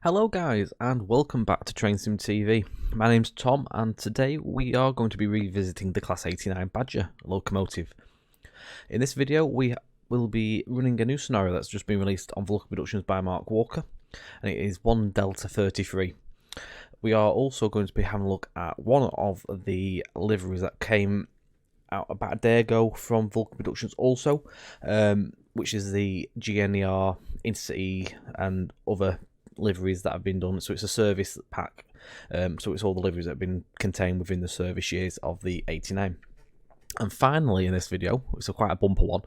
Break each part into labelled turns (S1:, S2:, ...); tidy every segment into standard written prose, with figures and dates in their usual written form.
S1: Hello guys and welcome back to TrainSim TV. My name's Tom and today we are going to be revisiting the Class 89 Badger Locomotive. In this video we will be running a new scenario that's just been released on Vulcan Productions by Mark Walker, and it is 1 Delta 33. We are also going to be having a look at one of the liveries that came out about a day ago from Vulcan Productions also, which is the GNER, Intercity and other liveries that have been done. So it's a service pack, so it's all the liveries that have been contained within the service years of the 89. And finally in this video, it's quite a bumper one,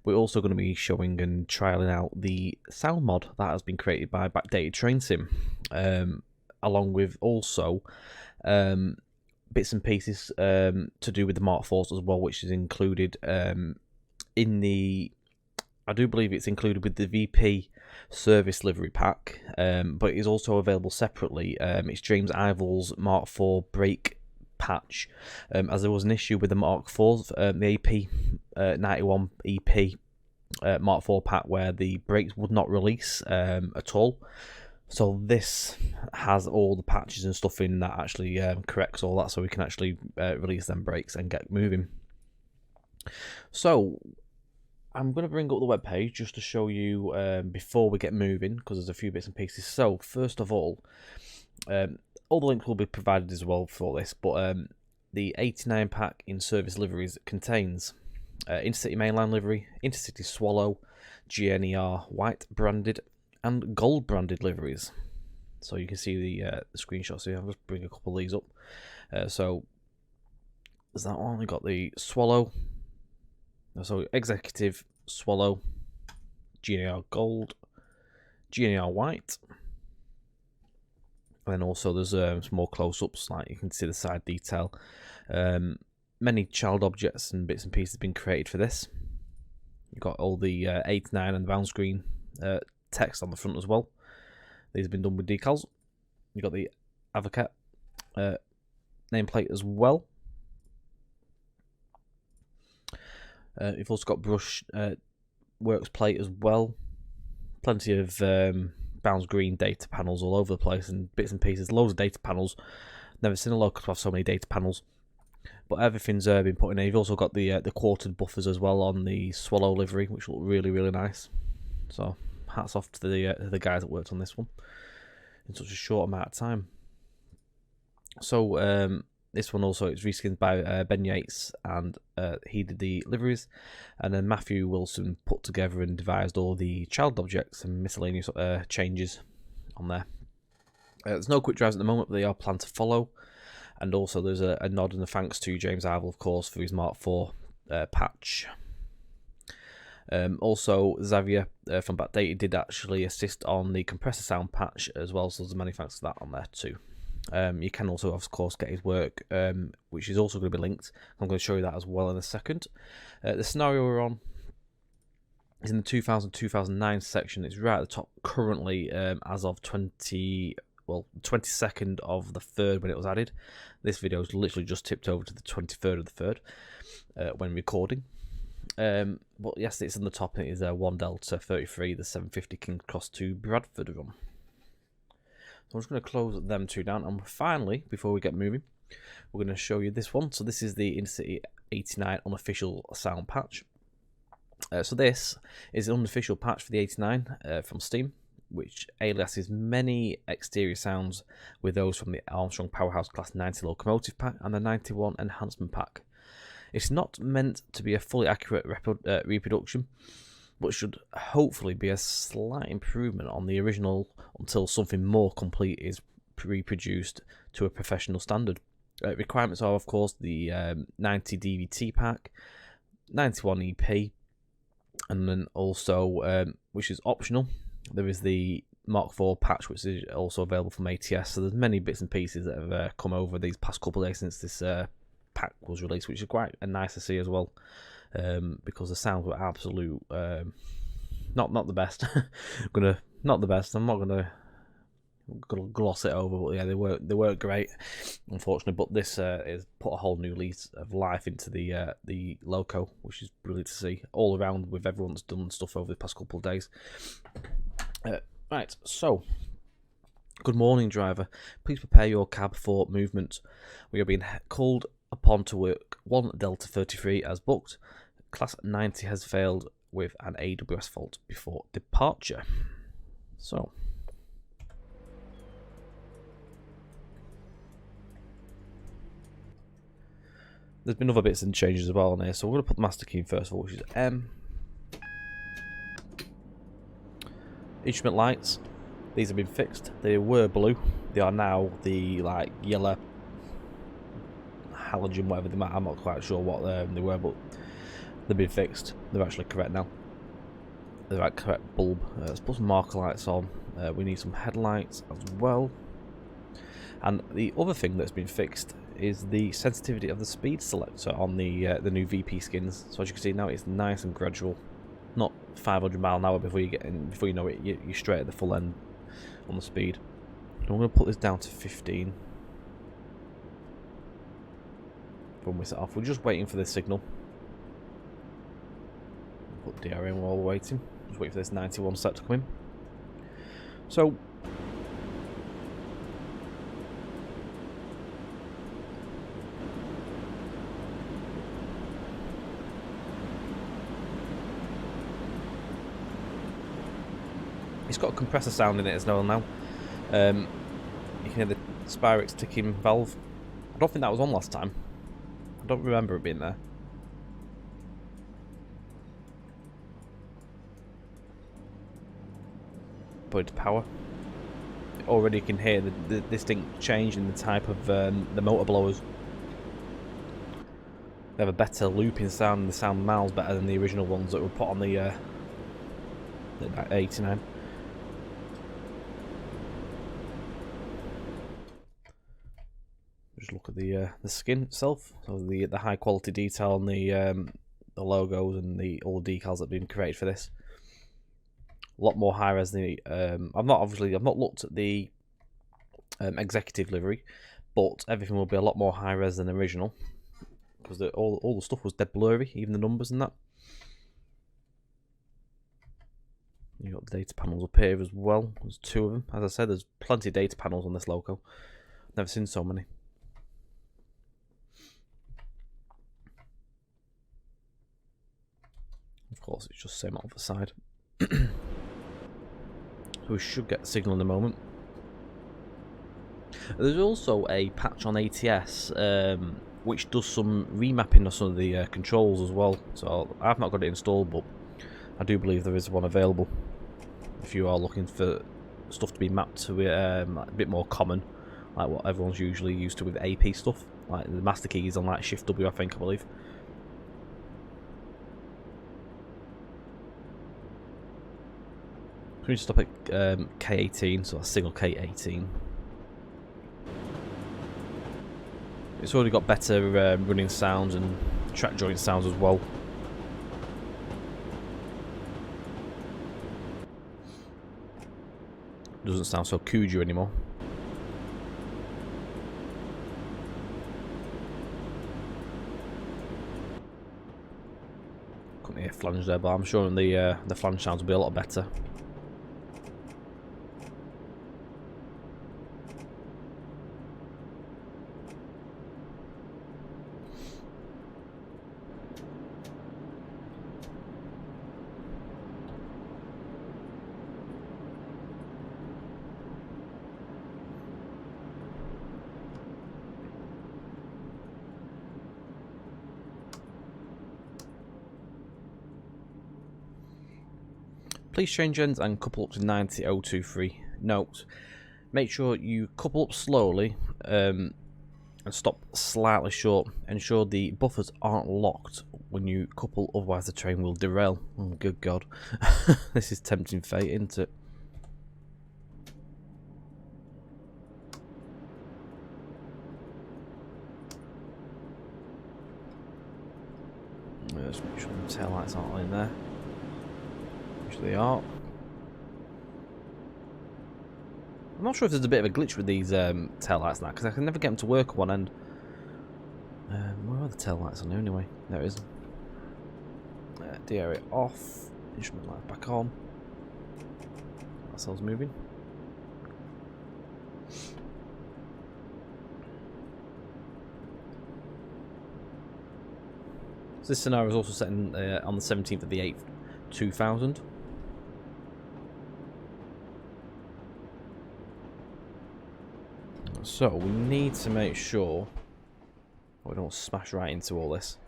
S1: we're also going to be showing and trialing out the sound mod that has been created by Backdated TrainSim, along with also bits and pieces to do with the Mark IVs as well, which is included in the, I do believe it's included with the VP service livery pack, but it is also available separately. It's James Ivell's Mark IV brake patch, as there was an issue with the Mark IVs, the AP 91 EP Mark IV pack, where the brakes would not release at all. So this has all the patches and stuff in that actually corrects all that, so we can actually release them brakes and get moving. So I'm going to bring up the web page just to show you before we get moving, because there's a few bits and pieces. So first of all the links will be provided as well for this, but the 89 pack in service liveries contains Intercity mainline livery, Intercity Swallow, GNER white branded and gold branded liveries. So you can see the screenshots here. I'll just bring a couple of these up. So there's that one. We got the Swallow. So Executive Swallow, GNER Gold, GNER White, and then also there's some more close-ups, like you can see the side detail. Many child objects and bits and pieces have been created for this. You've got all the 89 and the bound screen text on the front as well. These have been done with decals. You've got the Avocat nameplate as well. You've also got brush works plate as well. Plenty of bounds green data panels all over the place and bits and pieces. Loads of data panels. Never seen a Locomotive have so many data panels. But everything's been put in there. You've also got the quartered buffers as well on the Swallow livery, which look really, really nice. So hats off to the guys that worked on this one in such a short amount of time. So this one also is reskinned by Ben Yates, and he did the liveries, and then Matthew Wilson put together and devised all the child objects and miscellaneous changes on there. There's no quick drives at the moment, but they are planned to follow, and also there's a nod and a thanks to James Ivell, of course, for his Mark IV patch. Also Xavier from Backdated did actually assist on the compressor sound patch as well, so there's many thanks to that on there too. You can also, of course, get his work, which is also going to be linked. I'm going to show you that as well in a second. The scenario we're on is in the 2000-2009 section. It's right at the top currently, as of 22nd of the 3rd when it was added. This video is literally just tipped over to the 23rd of the 3rd when recording. But yes, it's in the top, and it is 1 Delta 33, the 750 King's Cross to Bradford run. I'm just going to close them two down, and finally, before we get moving, we're going to show you this one. So this is the Intercity 89 unofficial sound patch. So this is an unofficial patch for the 89 from Steam, which aliases many exterior sounds with those from the Armstrong Powerhouse Class 90 Locomotive pack and the 91 Enhancement pack. It's not meant to be a fully accurate reproduction, but should hopefully be a slight improvement on the original until something more complete is reproduced to a professional standard. Requirements are, of course, the 90 DVT pack, 91 EP, and then also, which is optional, there is the Mark IV patch, which is also available from ATS. So there's many bits and pieces that have come over these past couple of days since this pack was released, which is quite nice to see as well. Because the sounds were absolute, not the best. Not the best. I'm not gonna gloss it over, but yeah, they weren't great, unfortunately. But this is put a whole new lease of life into the loco, which is brilliant to see all around with everyone that's done stuff over the past couple of days. Right, so Good morning, driver. Please prepare your cab for movement. We are being called upon to work 1 Delta 33 as booked. Class 90 has failed with an AWS fault before departure. So, there's been other bits and changes as well on here, so we're going to put the master key in first of all, which is M. Instrument lights, these have been fixed. They were blue, they are now the like yellow halogen, whatever they might. I'm not quite sure what they were, but they've been fixed. They're actually correct now. The right correct bulb. Let's put some marker lights on. We need some headlights as well. And the other thing that's been fixed is the sensitivity of the speed selector on the new VP skins. So as you can see now, it's nice and gradual. Not 500 mile an hour before you get in, before you know it, you're straight at the full end on the speed. So I'm going to put this down to 15. When we set off, we're just waiting for this signal. Put DR in while we're waiting. Just wait for this 91 set to come in. So it's got a compressor sound in it as well now. You can hear the Spirix ticking valve. I don't think that was on last time. I don't remember it being there. Put it to power. Already you can hear the distinct change in the type of the motor blowers. They have a better looping sound and they sound miles better than the original ones that were put on the 89. Just look at the skin itself. So the high quality detail on the logos and all the decals that have been created for this. A lot more high res than the I've not looked at the executive livery, but everything will be a lot more high res than the original because all the stuff was dead blurry, even the numbers and that. You got the data panels up here as well. There's 2 of them. As I said, there's plenty of data panels on this loco. Never seen so many. Of course, it's just same off the side. So we should get the signal in a moment. There's also a patch on ATS which does some remapping of some of the controls as well. So I've not got it installed, but I do believe there is one available if you are looking for stuff to be mapped to a bit more common, like what everyone's usually used to with AP stuff, like the master keys on like Shift W, I believe. Can we stop at K18, so a single K18. It's already got better running sounds and track joint sounds as well. Doesn't sound so Cujo anymore. Couldn't hear flange there, but I'm sure the flange sounds will be a lot better. Please change ends and couple up to 90.023. Note, make sure you couple up slowly and stop slightly short. Ensure the buffers aren't locked when you couple, otherwise the train will derail. Oh, good God. This is tempting fate, isn't it? Let's make sure the tail lights aren't in there. Which they are. I'm not sure if there's a bit of a glitch with these tail lights now, because I can never get them to work at one end. Where are the tail lights on there anyway? There it is. DRA off. Instrument light back on. Ourselves moving. So this scenario is also set in, on the 17th of the 8th, 2000. So we need to make sure we don't smash right into all this.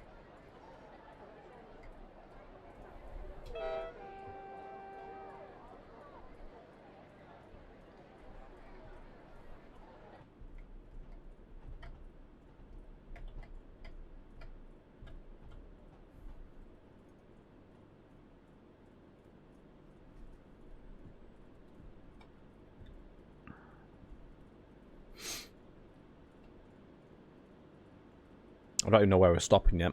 S1: I don't even know where we're stopping yet.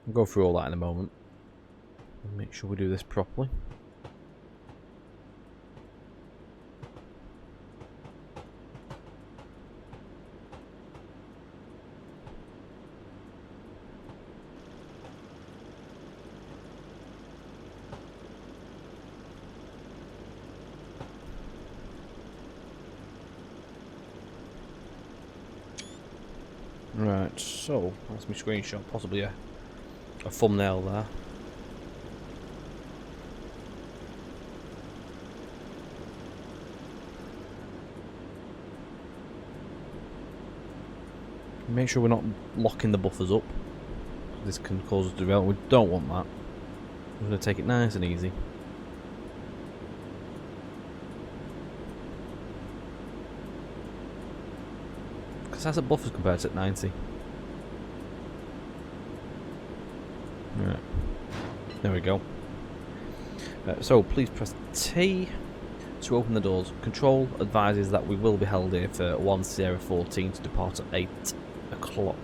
S1: We'll go through all that in a moment. Make sure we do this properly. Right, so that's my screenshot, possibly a thumbnail there. Make sure we're not locking the buffers up. This can cause us derail. We don't want that. We're going to take it nice and easy. Because that's at buffers compared to at 90. Right. There we go. So please press T to open the doors. Control advises that we will be held here for 1 Sierra 14 to depart at 8 o'clock.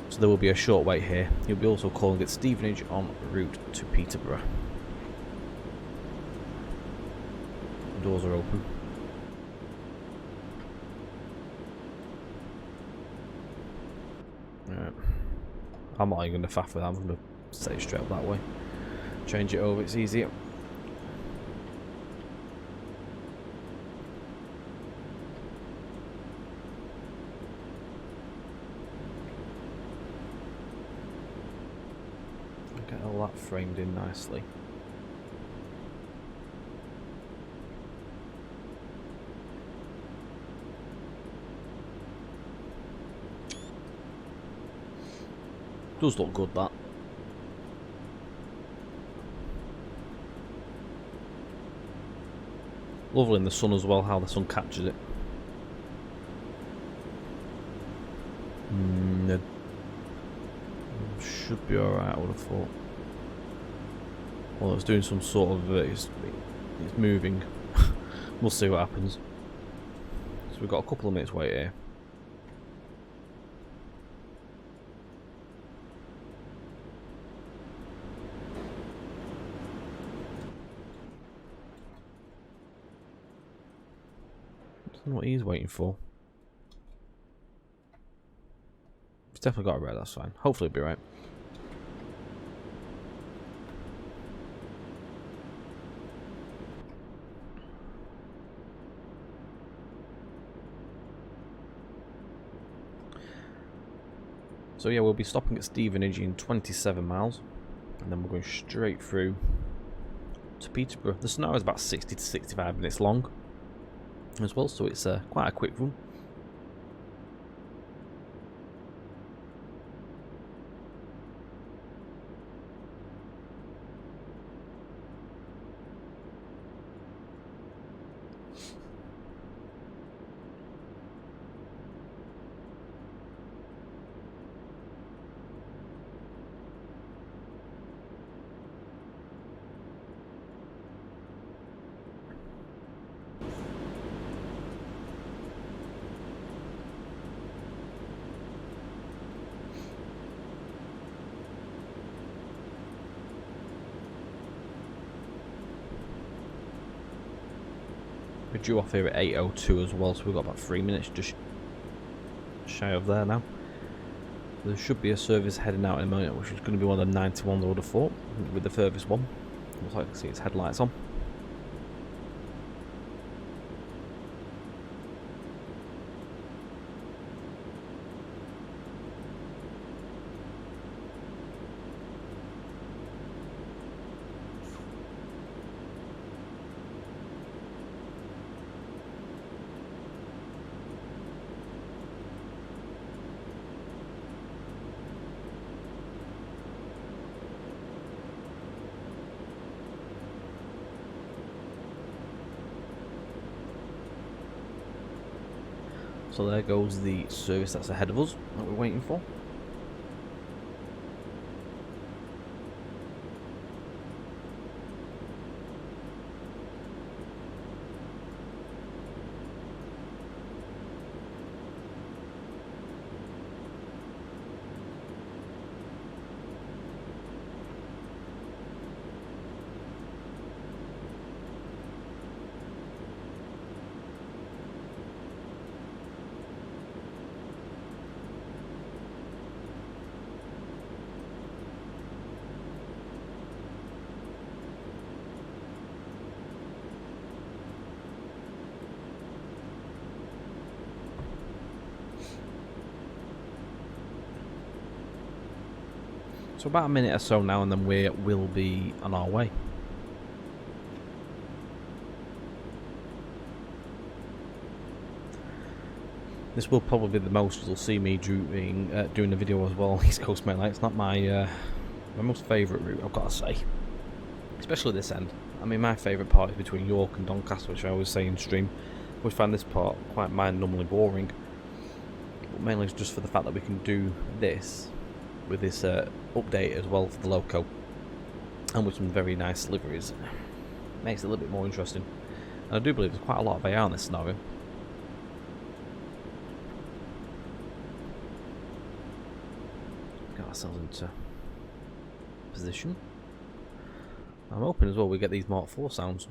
S1: So there will be a short wait here. You'll be also calling at Stevenage en route to Peterborough. The doors are open. Right. I'm not even going to faff with that. I'm going to set it straight up that way. Change it over, it's easier. Get all that framed in nicely. Does look good, that. Lovely in the sun as well, how the sun captures it. It should be alright, I would have thought. Well, it's doing some sort of... it's moving. We'll see what happens. So we've got a couple of minutes wait here. I don't know what he's waiting for. He's definitely got a red, that's fine. Hopefully it'll be right. So yeah, we'll be stopping at Stevenage in 27 miles. And then we're going straight through to Peterborough. The scenario is about 60 to 65 minutes long as well, so it's quite a quick run. We're due off here at 8:02 as well, so we've got about 3 minutes just shy of there now. There should be a service heading out in a minute, which is going to be one of the 91s I would have thought, with the furthest one. Looks like I can see its headlights on. So there goes the service that's ahead of us that we're waiting for. So about a minute or so now, and then we will be on our way. This will probably be the most you'll see me doing a video as well. East Coast Main Line. It's not my most favourite route, I've got to say. Especially this end. I mean, my favourite part is between York and Doncaster, which I always say in stream. I always find this part quite mind-numbingly boring. But mainly it's just for the fact that we can do this with this update as well for the Loco, and with some very nice liveries. Makes it a little bit more interesting. And I do believe there's quite a lot of AR in this scenario. Get ourselves into position. I'm hoping as well we get these Mark 4 sounds.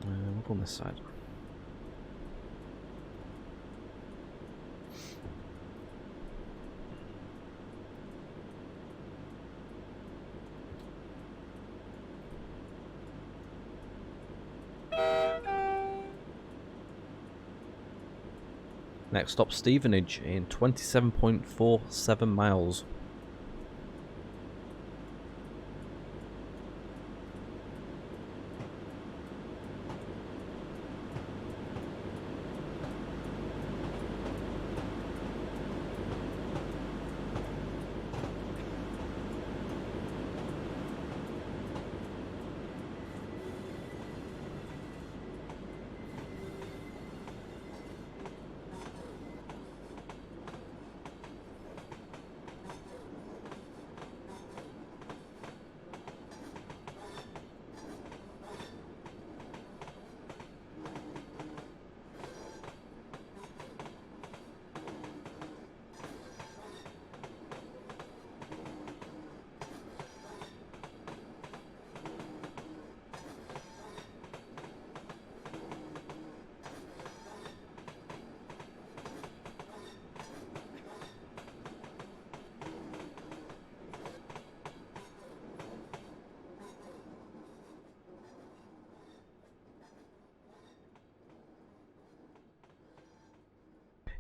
S1: We'll go on this side. Next stop, Stevenage in 27.47 miles.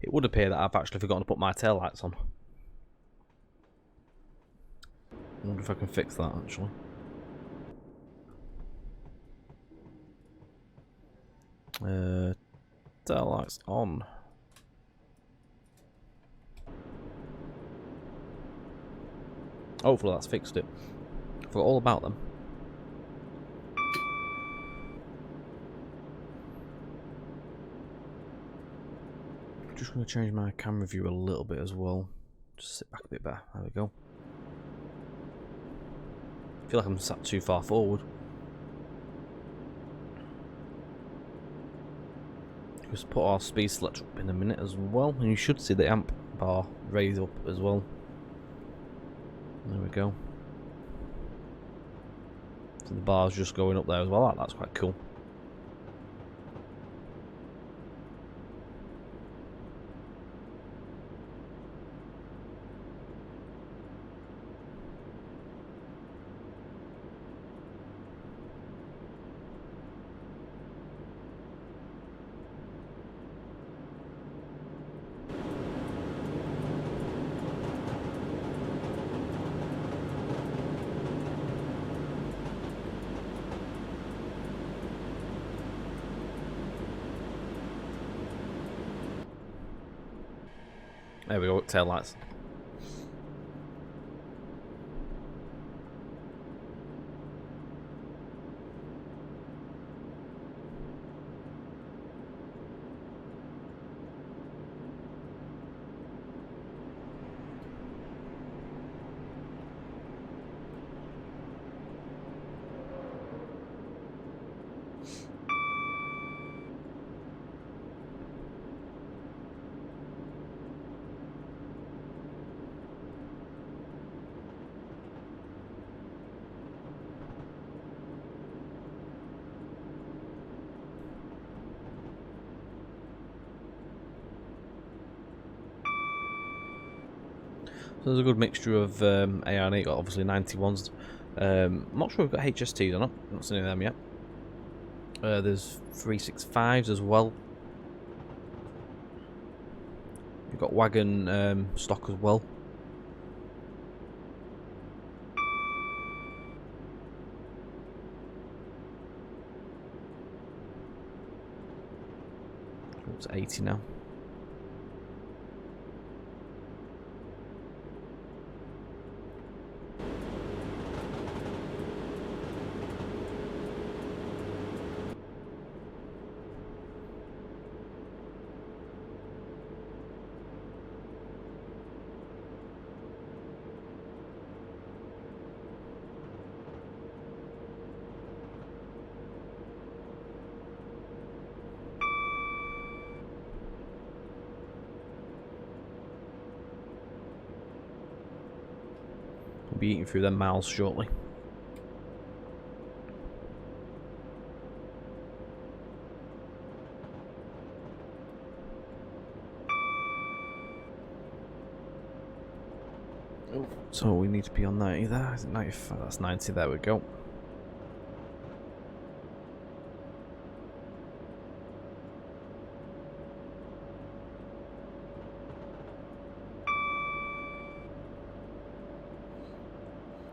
S1: It would appear that I've actually forgotten to put my tail lights on. I wonder if I can fix that actually. Tail lights on. Hopefully that's fixed it. I forgot all about them. Just going to change my camera view a little bit as well. Just sit back a bit better. There we go. I feel like I'm sat too far forward. Just put our speed selector up in a minute as well, and you should see the amp bar raise up as well. There we go. So the bar's just going up there as well. That's quite cool. There we go, tail lights. So there's a good mixture of AR8, got obviously 91s. I'm not sure we've got HSTs or not. Not seen any of them yet. There's 365s as well. You've got wagon stock as well. It's 80 now. We'll be eating through them miles shortly. So we need to be on 90 there. Is it 95? That's 90. There we go.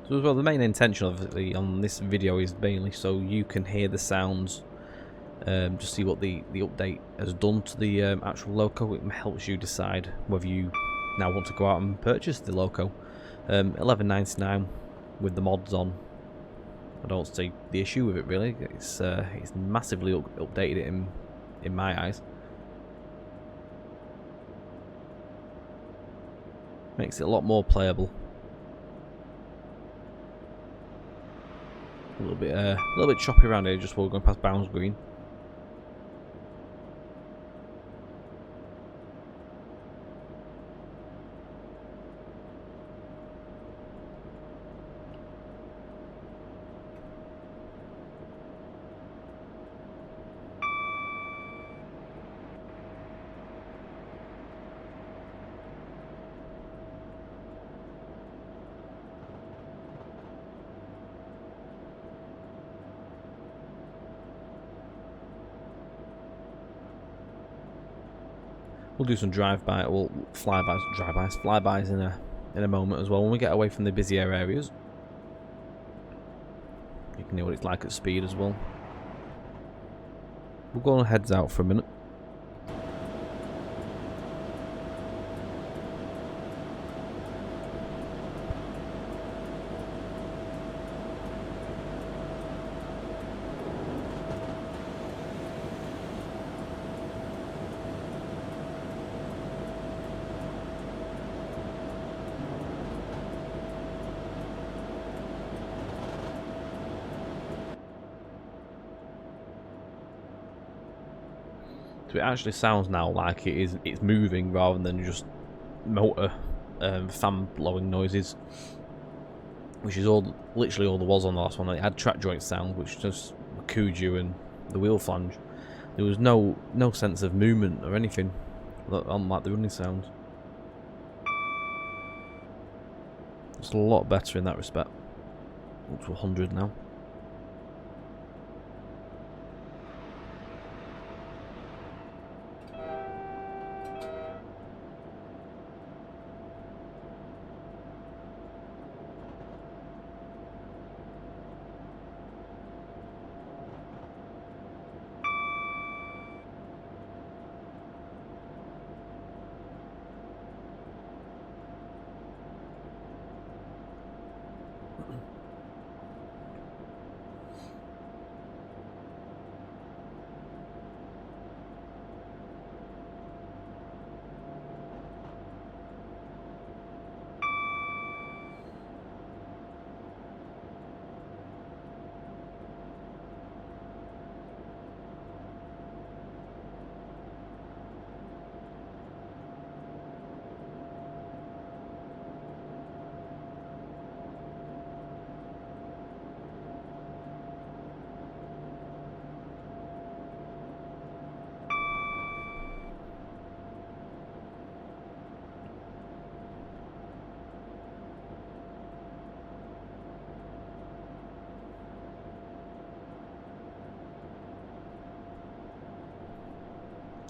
S1: So as well, the main intention of the on this video is mainly so you can hear the sounds, just see what the update has done to the actual loco. It helps you decide whether you now want to go out and purchase the loco. $11.99 with the mods on. I don't see the issue with it really. It's massively updated in my eyes. Makes it a lot more playable. A little bit choppy around here just while we're going past Bounds Green. We'll do some drive-by, well, flybys in a moment as well. When we get away from the busier areas, you can hear what it's like at speed as well. We'll go on heads out for a minute. So it actually sounds now like it's moving rather than just motor fan blowing noises, which is literally all there was on the last one. It had track joint sound, which just cooed you, and the wheel flange. There was no sense of movement or anything on like the running sounds. It's a lot better in that respect. Up to 100 now.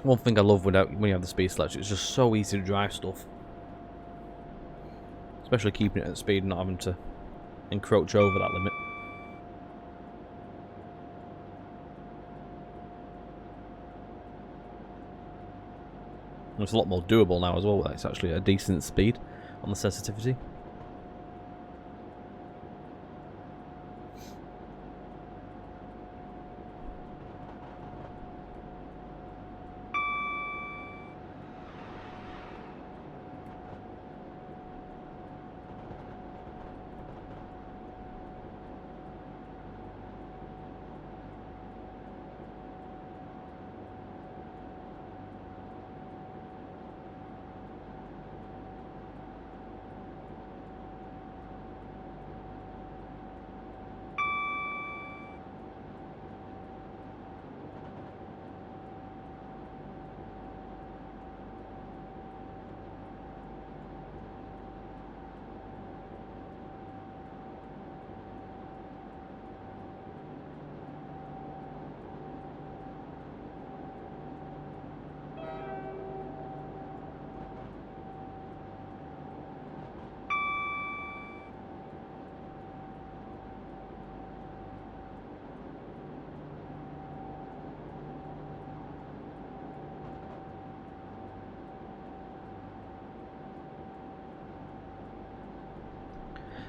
S1: One thing I love when you have the speed selection, it's just so easy to drive stuff. Especially keeping it at speed and not having to encroach over that limit. It's a lot more doable now as well. It's actually a decent speed on the sensitivity.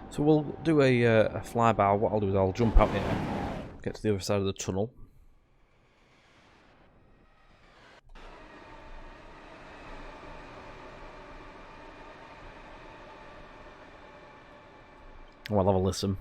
S1: So we'll do a flyby. What I'll do is I'll jump out here, get to the other side of the tunnel. And we'll have a listen.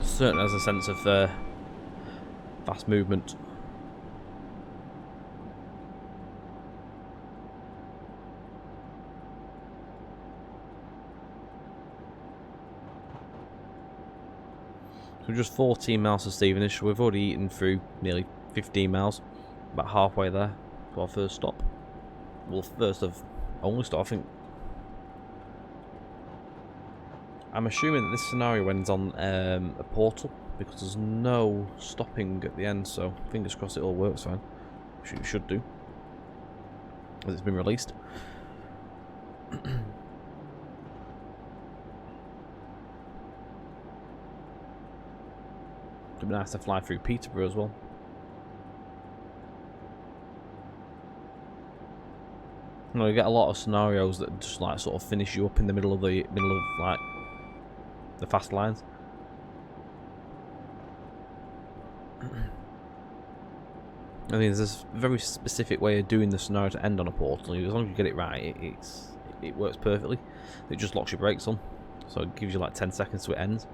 S1: Certainly has a sense of fast movement. So just 14 miles to Stevenage. We've already eaten through nearly 15 miles, about halfway there to our first stop. Well, first of only stop, I think. I'm assuming that this scenario ends on a portal because there's no stopping at the end, so fingers crossed it all works fine. It should do, as it's been released. It'd be nice to fly through Peterborough as well. You know, you get a lot of scenarios that just like sort of finish you up in the middle of like the fast lines. I mean, there's a very specific way of doing the scenario to end on a portal. As long as you get it right, it works perfectly. It just locks your brakes on, so it gives you like 10 seconds to it ends.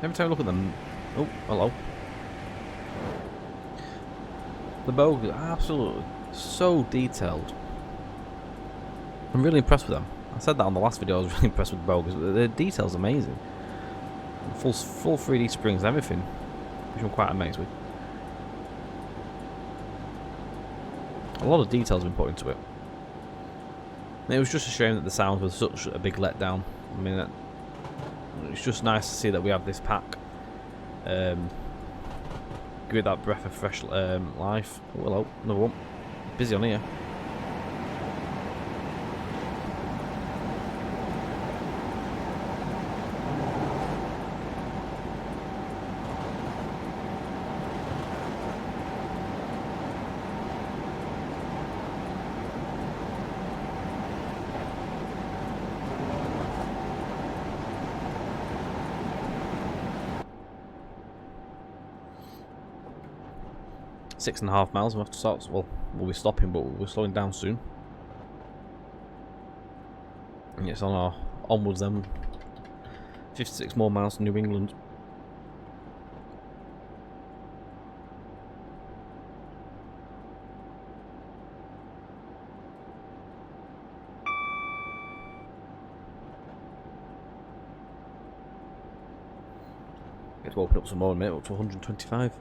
S1: Every time I look at them... Oh, hello. The bogies are absolutely so detailed. I'm really impressed with them. I said that on the last video, I was really impressed with the bogies, but the detail's amazing. Full 3D springs and everything, which I'm quite amazed with. A lot of detail's been put into it. And it was just a shame that the sound was such a big letdown. I mean, it's just nice to see that we have this pack. Give it that breath of fresh life. Oh, hello, another one. Busy on here. Six and a half miles. We'll have to start. Well, we'll be stopping, but we're slowing down soon. And it's on our onwards then. 56 more miles to New England. Get to open up some more in a minute, up to 125.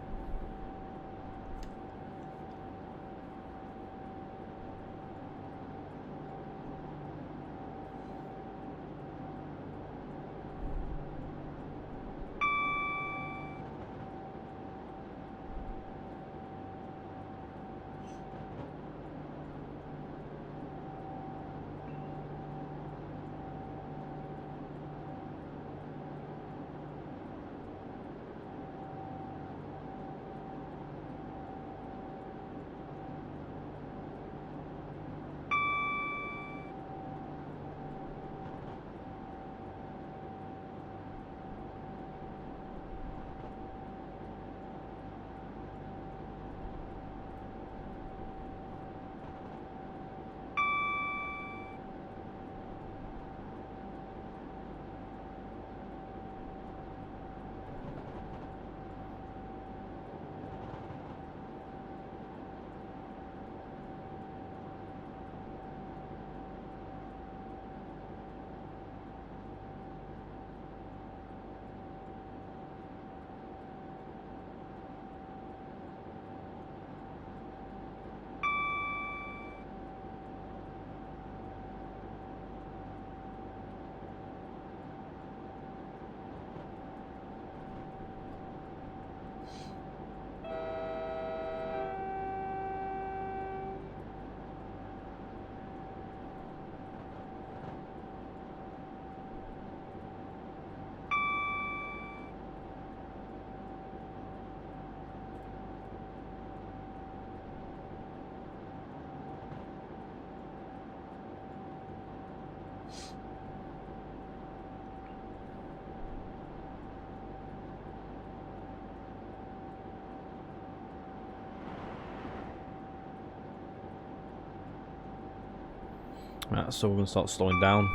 S1: Right, so we're going to start slowing down.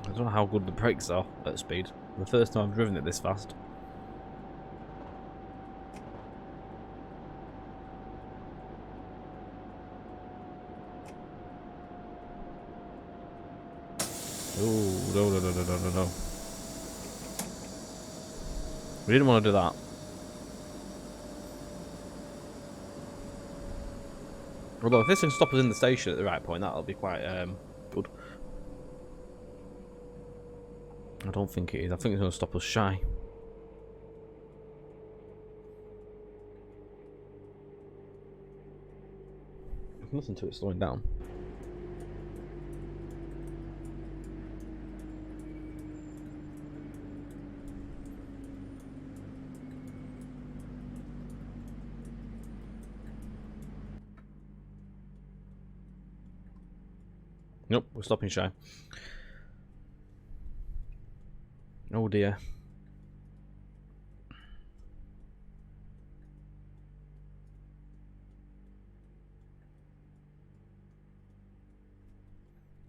S1: I don't know how good the brakes are at speed. The first time I've driven it this fast. Oh, no. We didn't want to do that. Although if this can stop us in the station at the right point, that'll be quite good. I don't think it is. I think it's going to stop us shy. I can listen to it slowing down. Nope, we're stopping shy. Oh dear.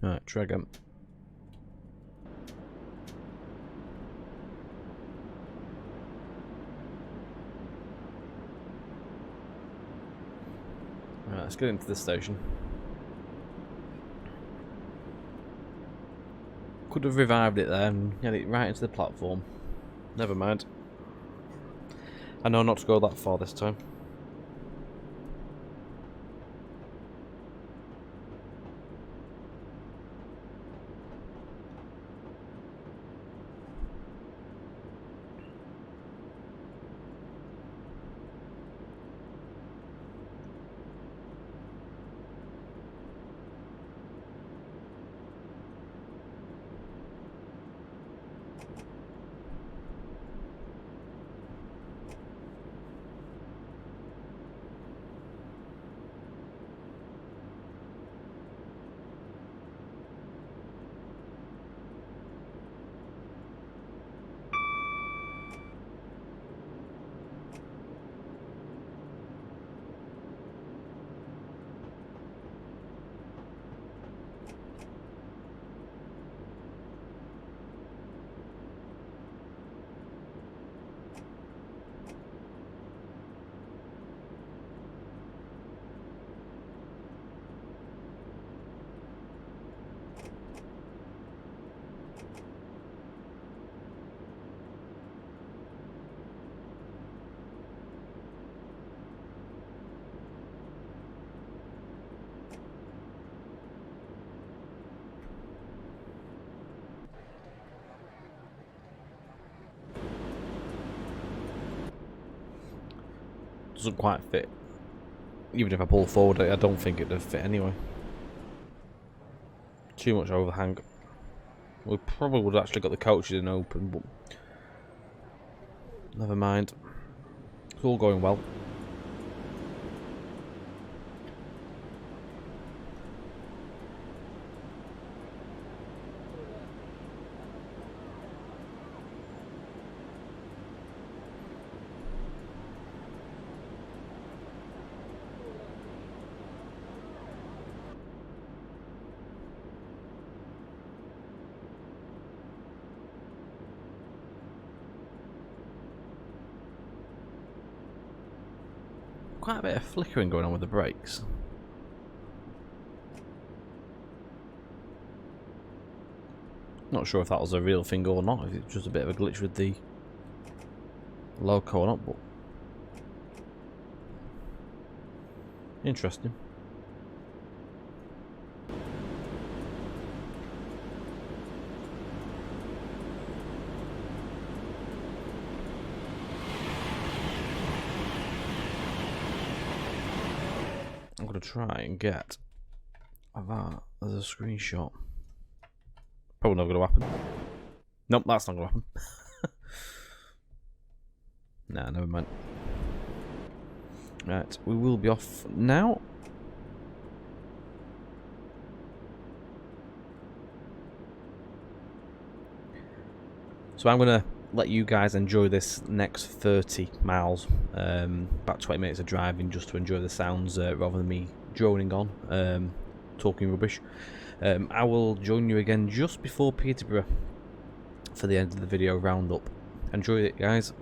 S1: Alright, try again. Let's get into this station. Could have revived it there and get it right into the platform. Never mind. I know not to go that far this time. Doesn't quite fit. Even if I pull forward, I don't think it'd fit anyway. Too much overhang. We probably would have actually got the coaches in open, but never mind. It's all going well. Quite a bit of flickering going on with the brakes. Not sure if that was a real thing or not, if it's just a bit of a glitch with the loco or not, but interesting. I'm going to try and get that as a screenshot. Probably not going to happen. Nope, that's not going to happen. Nah, never mind. Right, we will be off now. So I'm going to let you guys enjoy this next 30 miles. About 20 minutes of driving just to enjoy the sounds rather than me droning on, talking rubbish. I will join you again just before Peterborough for the end of the video roundup. Enjoy it, guys.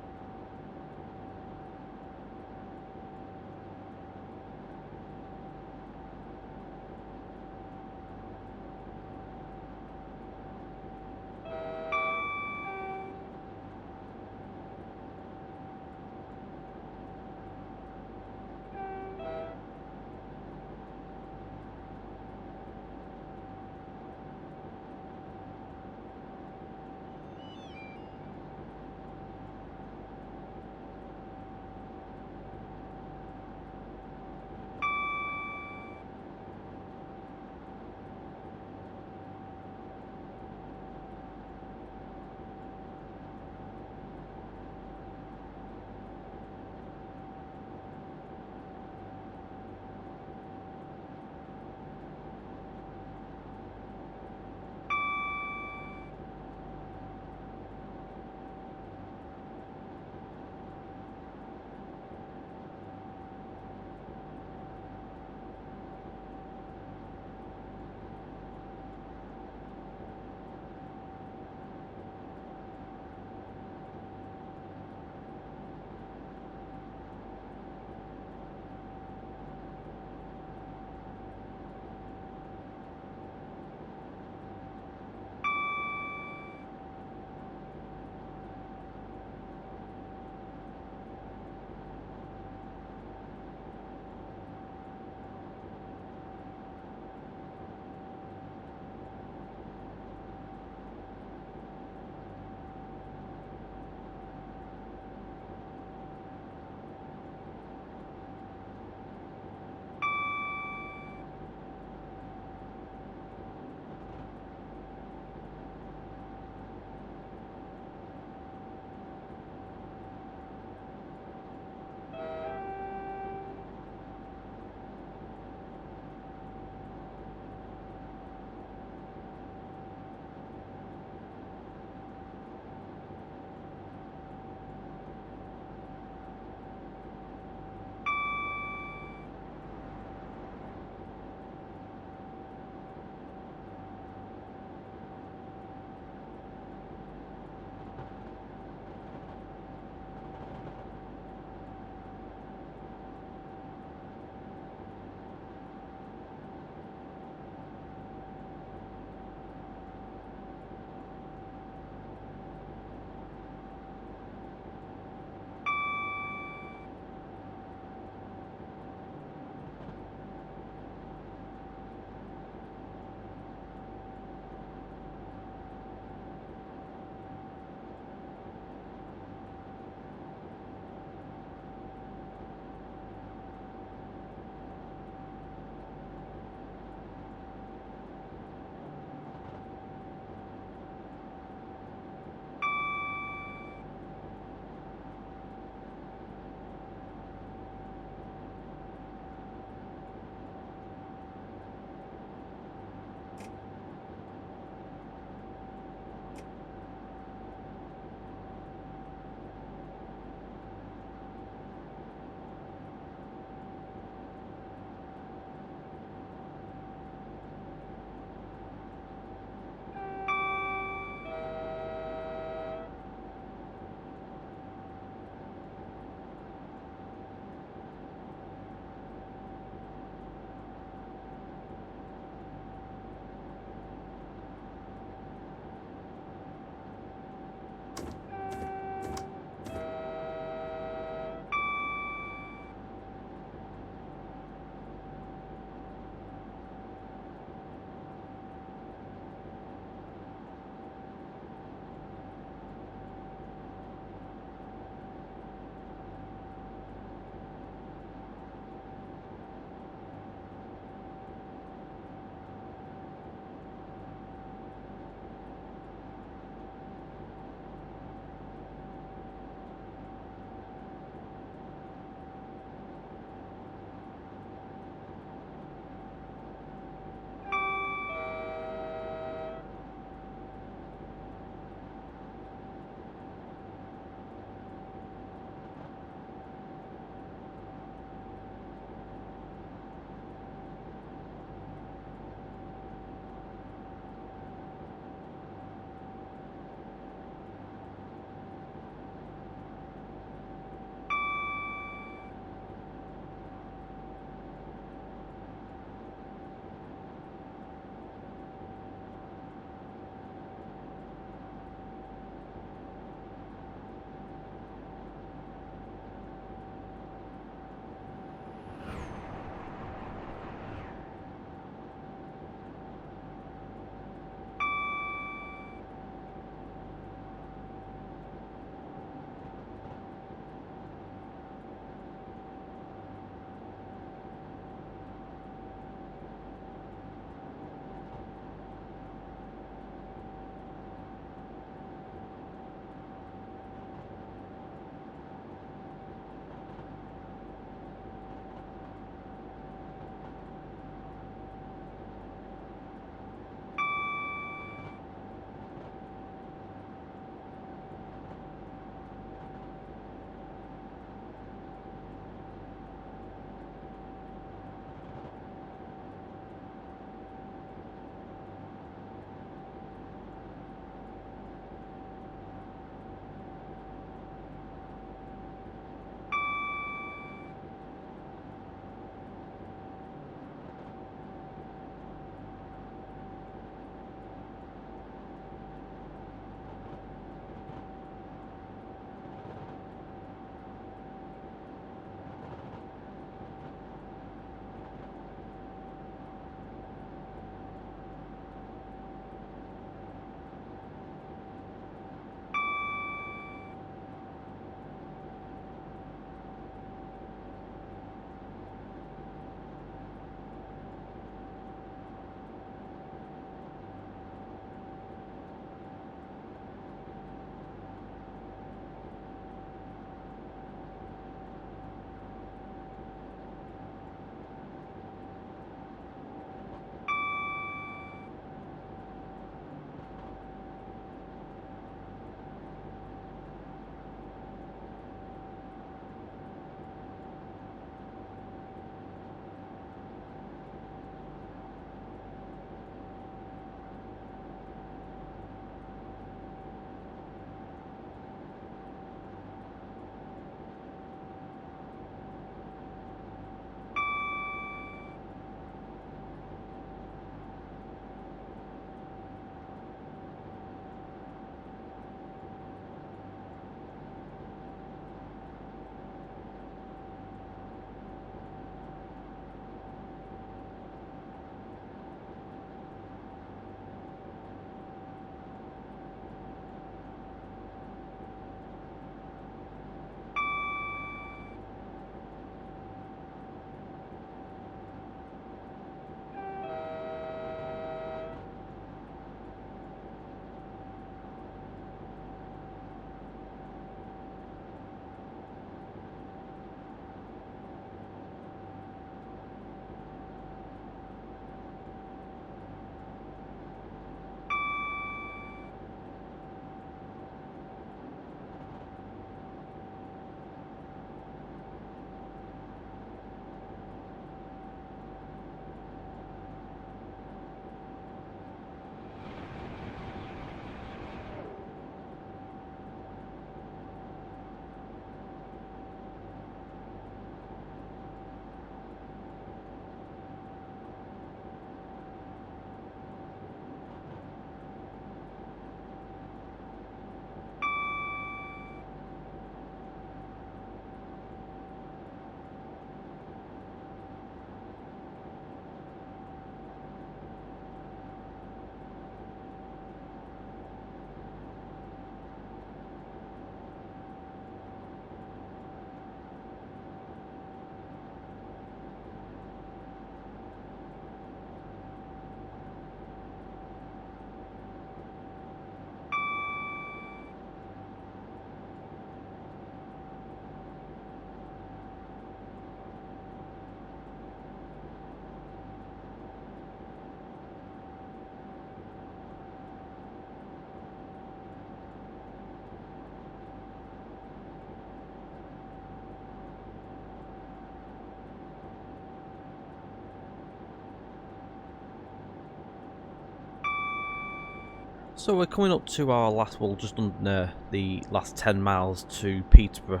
S1: So we're coming up to our last, well, just under the last 10 miles to Peterborough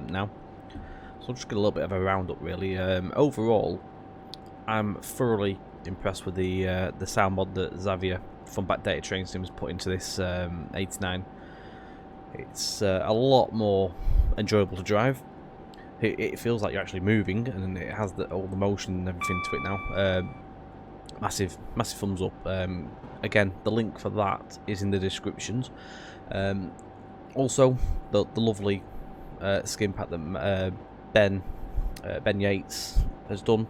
S1: now. So I'll just get a little bit of a roundup really. Overall, I'm thoroughly impressed with the sound mod that Xavier from Backdated TrainSim has put into this 89. It's a lot more enjoyable to drive. It feels like you're actually moving, and it has all the motion and everything to it now. Massive thumbs up. Again, the link for that is in the descriptions. Also, the lovely skin pack that Ben Yates has done,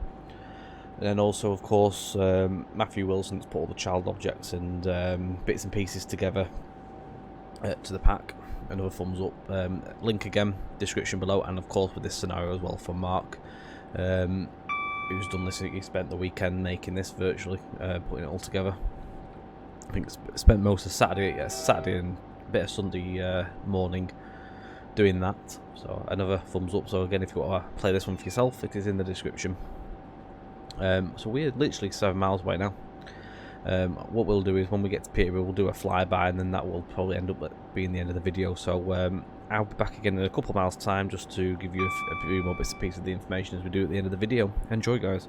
S1: and then also, of course, Matthew Wilson's put all the child objects and bits and pieces together to the pack. Another thumbs up. Link again, description below, and of course with this scenario as well from Mark, who's done this. He spent the weekend making this virtually, putting it all together. I think spent most of Saturday and a bit of Sunday morning doing that. So another thumbs up. So again, if you want to play this one for yourself, it is in the description. So we're literally 7 miles away now. What we'll do is when we get to Peterborough, we'll do a flyby, and then that will probably end up being the end of the video. So I'll be back again in a couple of miles time just to give you a few more bits and pieces of the information as we do at the end of the video. Enjoy, guys.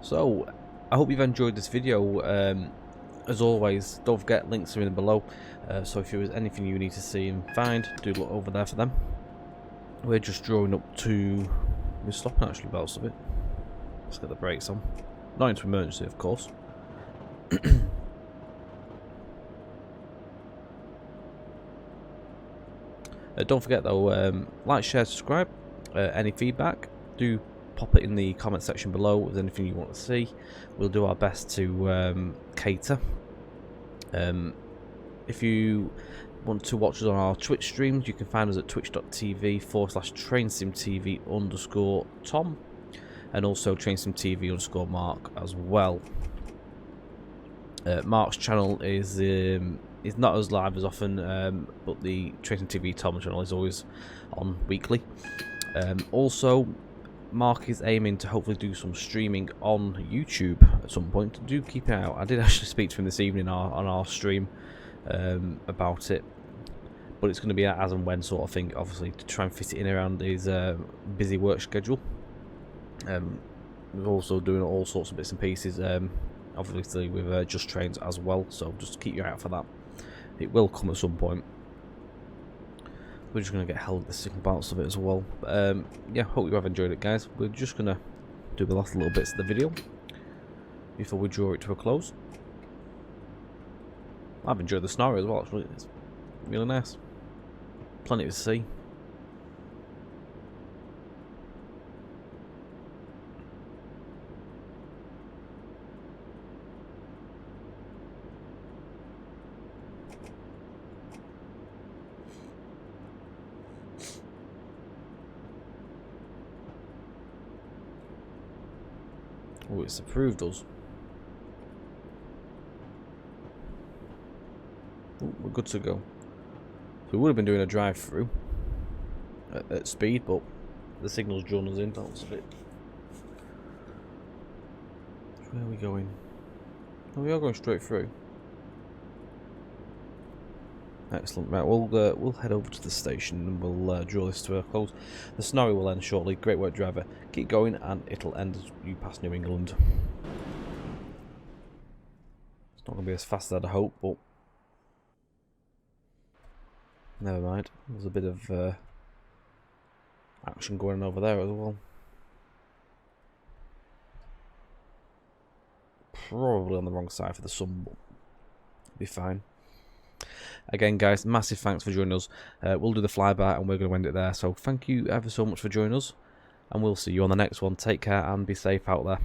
S1: So I hope you've enjoyed this video. As always, don't forget, links are in below, so if there is anything you need to see and find, do look over there for them. We're just drawing up to... we're stopping actually by a bit. Let's get the brakes on. Not into emergency, of course. Don't forget though, like, share, subscribe. Any feedback, do pop it in the comment section below with anything you want to see. We'll do our best to cater. If you want to watch us on our Twitch streams, you can find us at twitch.tv/TrainSimTV_Tom, and also TrainSimTV_Mark as well. Mark's channel is not as live as often, but the TrainSim TV Tom channel is always on weekly. Also, Mark is aiming to hopefully do some streaming on YouTube at some point. Do keep it out. I did actually speak to him this evening on our stream about it, but it's going to be as and when sort of thing, obviously, to try and fit it in around his busy work schedule. We're also doing all sorts of bits and pieces, obviously with Just Trains as well, so just keep your eye out for that. It will come at some point. We're just going to get held at the second parts of it as well. Yeah, hope you have enjoyed it, guys. We're just going to do the last little bits of the video before we draw it to a close. I've enjoyed the scenario as well, actually. It's really nice. Plenty to see. Oh, it's approved us. Ooh, we're good to go. So we would have been doing a drive-through at speed, but the signal's drawn us in. That's a bit. Where are we going? Oh, we are going straight through. Excellent. Right, we'll head over to the station and we'll draw this to a close. The scenario will end shortly. Great work, driver. Keep going, and it'll end as you pass New England. It's not going to be as fast as I'd hoped, but never mind. There's a bit of action going on over there as well. Probably on the wrong side for the sun, but it'll be fine. Again, guys, massive thanks for joining us. We'll do the flyby and we're going to end it there. So thank you ever so much for joining us, and we'll see you on the next one. Take care and be safe out there.